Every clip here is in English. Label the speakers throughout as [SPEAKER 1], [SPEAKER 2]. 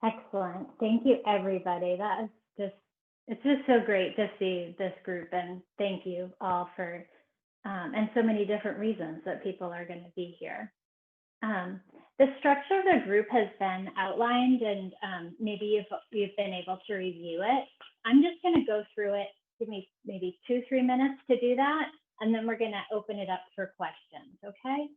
[SPEAKER 1] Excellent. Thank you, everybody. That is just, it's just so great to see this group, and thank you all for, and so many different reasons that people are going to be here. The structure of the group has been outlined, and maybe you've been able to review it. I'm just going to go through it. Give me maybe 2-3 minutes to do that, and then we're going to open it up for questions, okay?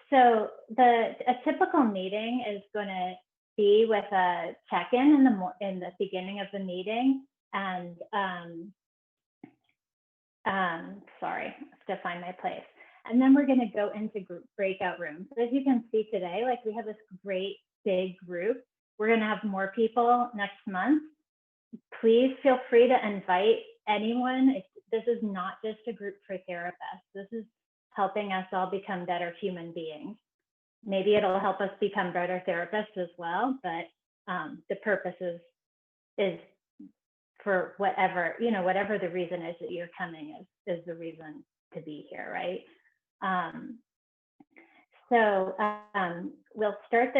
[SPEAKER 1] So a typical meeting is going to be with a check-in in the beginning of the meeting, and sorry, I have to find my place. And then we're going to go into group breakout rooms. So as you can see today, like we have this great big group. We're going to have more people next month. Please feel free to invite anyone. This is not just a group for therapists. This is helping us all become better human beings. Maybe it'll help us become better therapists as well, but the purpose is for whatever, whatever the reason is that you're coming is the reason to be here, right? So we'll start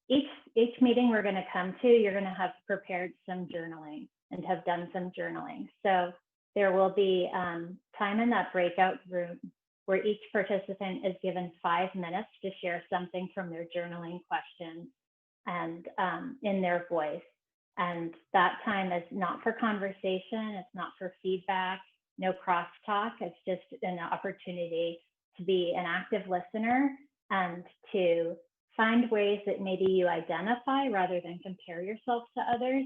[SPEAKER 1] each meeting we're going to come to, you're going to have prepared some journaling and have done some journaling. So there will be time in that breakout room where each participant is given 5 minutes to share something from their journaling questions and in their voice. And that time is not for conversation, it's not for feedback, no crosstalk. It's just an opportunity to be an active listener and to find ways that maybe you identify rather than compare yourself to others,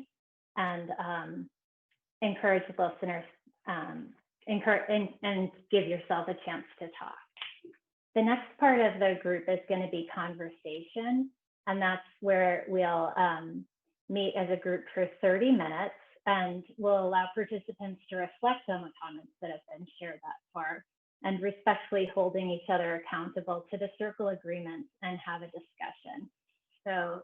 [SPEAKER 1] and encourage listeners and give yourself a chance to talk. The next part of the group is going to be conversation, and that's where we'll meet as a group for 30 minutes, and we'll allow participants to reflect on the comments that have been shared that far, and respectfully holding each other accountable to the circle agreements and have a discussion. So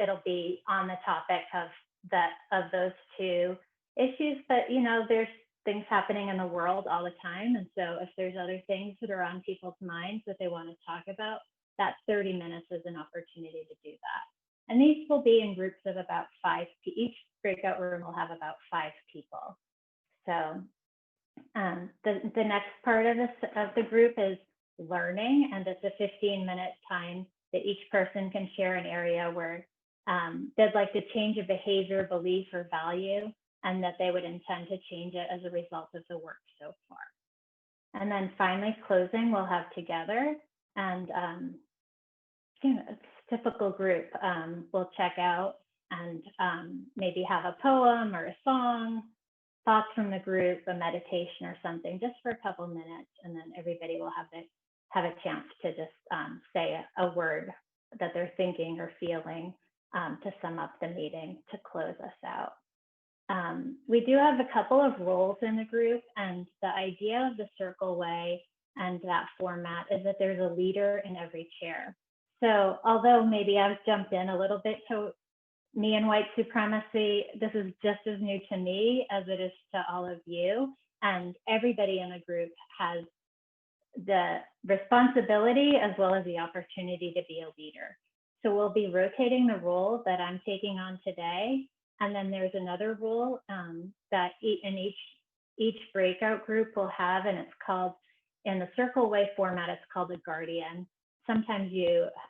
[SPEAKER 1] it'll be on the topic of those two issues, but there's things happening in the world all the time, and so if there's other things that are on people's minds that they want to talk about, that 30 minutes is an opportunity to do that. And these will be in groups of about 5 people. Each breakout room will have about 5 people. So the next part of the group is learning, and it's a 15-minute time that each person can share an area where they'd like to change a behavior, belief, or value, and that they would intend to change it as a result of the work so far. And then finally, closing, we'll have together, and it's a typical group. We'll check out and maybe have a poem or a song, thoughts from the group, a meditation or something, just for a couple minutes, and then everybody will have a chance to just say a word that they're thinking or feeling to sum up the meeting to close us out. We do have a couple of roles in the group, and the idea of the circle way and that format is that there's a leader in every chair. So although maybe I've jumped in a little bit to me and white supremacy, this is just as new to me as it is to all of you, and everybody in the group has the responsibility as well as the opportunity to be a leader. So we'll be rotating the role that I'm taking on today, and then there's another role that in each breakout group will have, and it's called, in the circle way format, it's called a guardian. Sometimes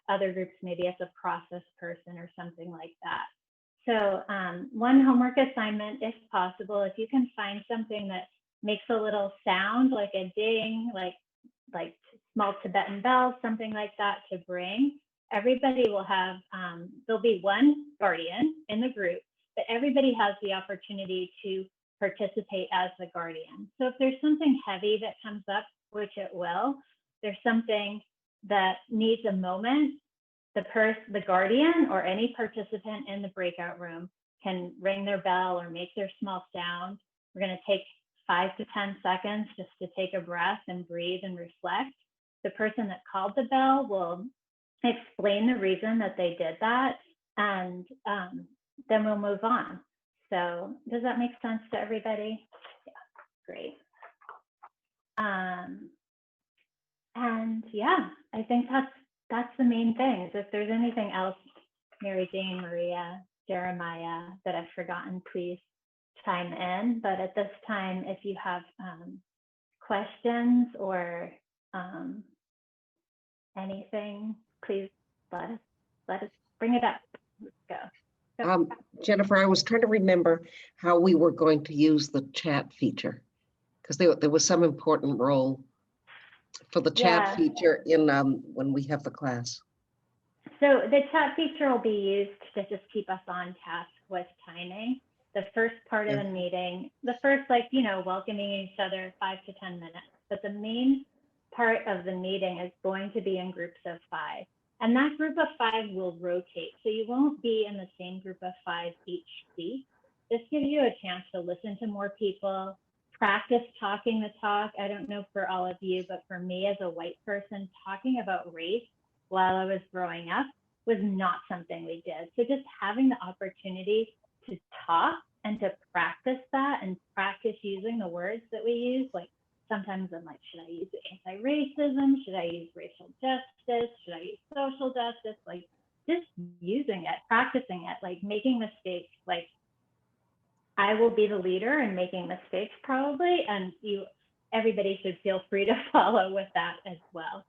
[SPEAKER 1] other groups, maybe it's a process person or something like that. So one homework assignment, if possible, if you can find something that makes a little sound like a ding, like small Tibetan bells, something like that, to bring. Everybody will have, there'll be one guardian in the group, but everybody has the opportunity to participate as the guardian. So if there's something heavy that comes up, which it will, there's something that needs a moment, the guardian or any participant in the breakout room can ring their bell or make their small sound. We're going to take 5 to 10 seconds just to take a breath and breathe and reflect. The person that called the bell will explain the reason that they did that, and then we'll move on. So does that make sense to everybody? Yeah, great. And yeah, I think that's the main thing. If there's anything else Mary Jane, Maria, Jeremiah that I've forgotten, please chime in. But at this time, if you have questions or anything, please let us bring it up. Let's go.
[SPEAKER 2] Jennifer, I was trying to remember how we were going to use the chat feature, because there was some important role for the chat feature in when we have the class.
[SPEAKER 1] So the chat feature will be used to just keep us on task with timing. The first part of the meeting, the first, welcoming each other 5 to 10 minutes, but the main part of the meeting is going to be in groups of 5. And that group of 5 will rotate. So you won't be in the same group of 5 each week. This gives you a chance to listen to more people, practice talking the talk. I don't know for all of you, but for me as a white person, talking about race while I was growing up was not something we did. So just having the opportunity to talk and to practice that and practice using the words that we use, like sometimes I'm like, should I use anti-racism? Should I use racial justice? Should I use social justice? Like just using it, practicing it, like making mistakes. Like I will be the leader in making mistakes probably, and everybody should feel free to follow with that as well.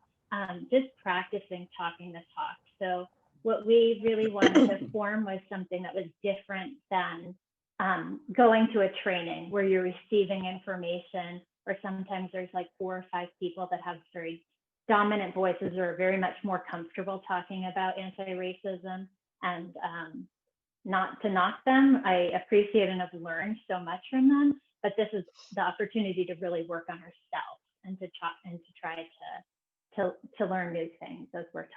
[SPEAKER 1] Just practicing talking the talk. So what we really wanted to form was something that was different than going to a training where you're receiving information, or sometimes there's like 4 or 5 people that have very dominant voices or are very much more comfortable talking about anti-racism. And not to knock them, I appreciate and have learned so much from them, but this is the opportunity to really work on ourselves and to try to learn new things as we're